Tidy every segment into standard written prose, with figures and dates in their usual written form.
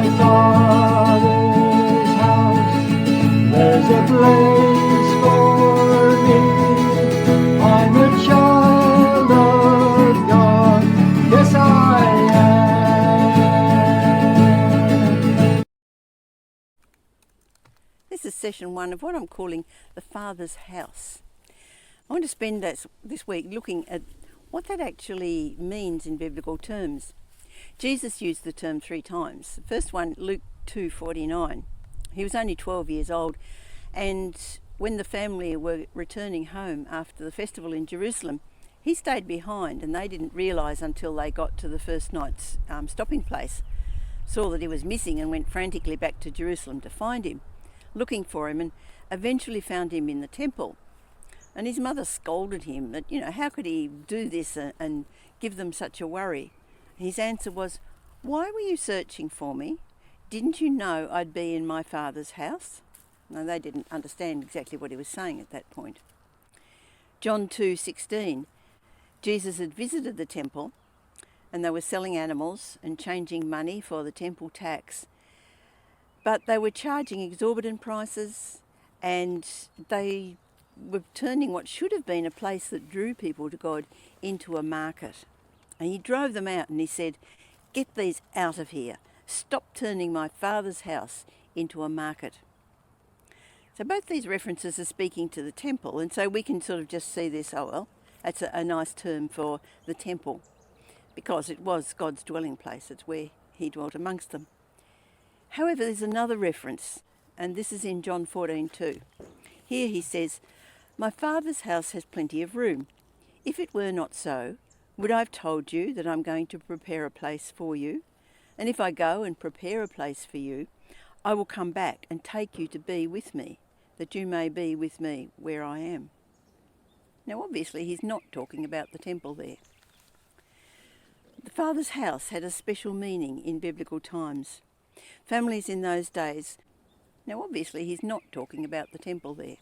my Father's house, there's a place for me. I'm a child of God, yes I am. This is session 1 of what I'm calling the Father's House. I want to spend this week looking at what that actually means in biblical terms. Jesus used the term 3 times. The first one, Luke 2:49. He was only 12 years old, and when the family were returning home after the festival in Jerusalem, he stayed behind, and they didn't realise until they got to the first night's stopping place, saw that he was missing and went frantically back to Jerusalem to find him, looking for him, and eventually found him in the temple. And his mother scolded him that, how could he do this and give them such a worry? His answer was, "Why were you searching for me? Didn't you know I'd be in my Father's house?" Now, they didn't understand exactly what he was saying at that point. John 2:16, Jesus had visited the temple, and they were selling animals and changing money for the temple tax. But they were charging exorbitant prices, and they were turning what should have been a place that drew people to God into a market. And he drove them out and he said, "Get these out of here. Stop turning my Father's house into a market." So both these references are speaking to the temple, and so we can sort of just see this, that's a nice term for the temple, because it was God's dwelling place. It's where he dwelt amongst them. However, there's another reference, and this is in John 14:2. Here he says, "My Father's house has plenty of room. If it were not so, would I have told you that I'm going to prepare a place for you? And if I go and prepare a place for you, I will come back and take you to be with me, that you may be with me where I am." Now, obviously, he's not talking about the temple there. The Father's house had a special meaning in biblical times. Families in those days, now obviously he's not talking about the temple there.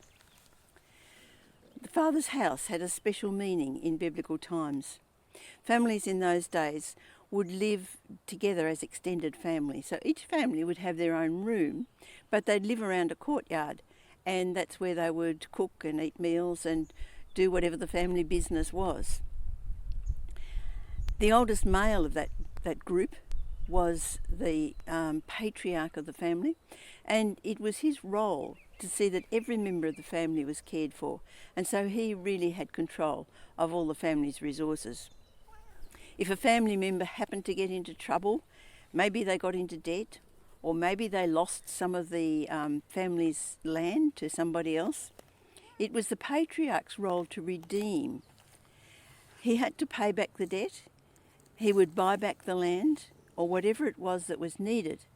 The Father's house had a special meaning in biblical times. Families in those days would live together as extended families. So each family would have their own room, but they'd live around a courtyard, and that's where they would cook and eat meals and do whatever the family business was. The oldest male of that group was the patriarch of the family, and it was his role to see that every member of the family was cared for, and so he really had control of all the family's resources. If a family member happened to get into trouble, maybe they got into debt, or maybe they lost some of the family's land to somebody else, it was the patriarch's role to redeem. He had to pay back the debt, he would buy back the land, or whatever it was that was needed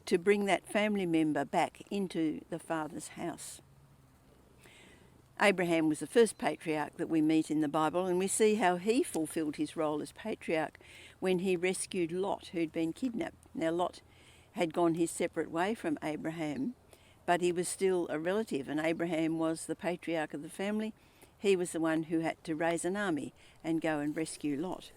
to bring that family member back into the Father's house. Abraham was the first patriarch that we meet in the Bible, and we see how he fulfilled his role as patriarch when he rescued Lot, who'd been kidnapped. Now, Lot had gone his separate way from Abraham, but he was still a relative, and Abraham was the patriarch of the family. He was the one who had to raise an army and go and rescue Lot.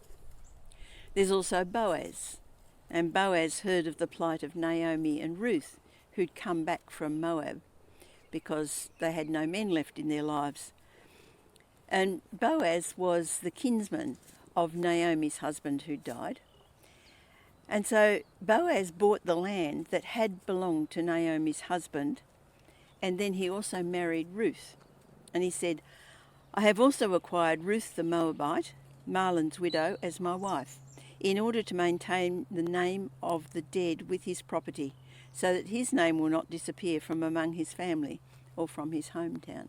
There's also Boaz, and Boaz heard of the plight of Naomi and Ruth, who'd come back from Moab because they had no men left in their lives. And Boaz was the kinsman of Naomi's husband who died. And so Boaz bought the land that had belonged to Naomi's husband, and then he also married Ruth. And he said, "I have also acquired Ruth the Moabite, Mahlon's widow, as my wife, in order to maintain the name of the dead with his property, so that his name will not disappear from among his family or from his hometown."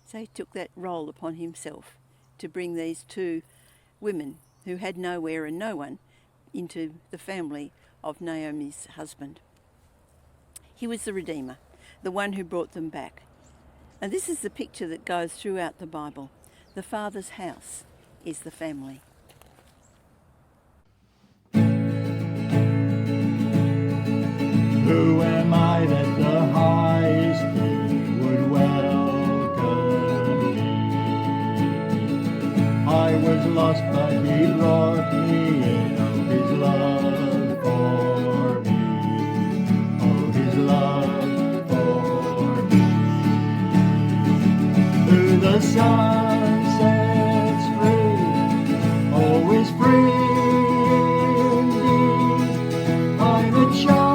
So he took that role upon himself to bring these two women who had nowhere and no one into the family of Naomi's husband. He was the Redeemer, the one who brought them back. And this is the picture that goes throughout the Bible. The Father's house is the family. Who am I that the highest King would welcome me? I was lost, but he brought me in of his love for me. the sun sets free, always free indeed. I'm a child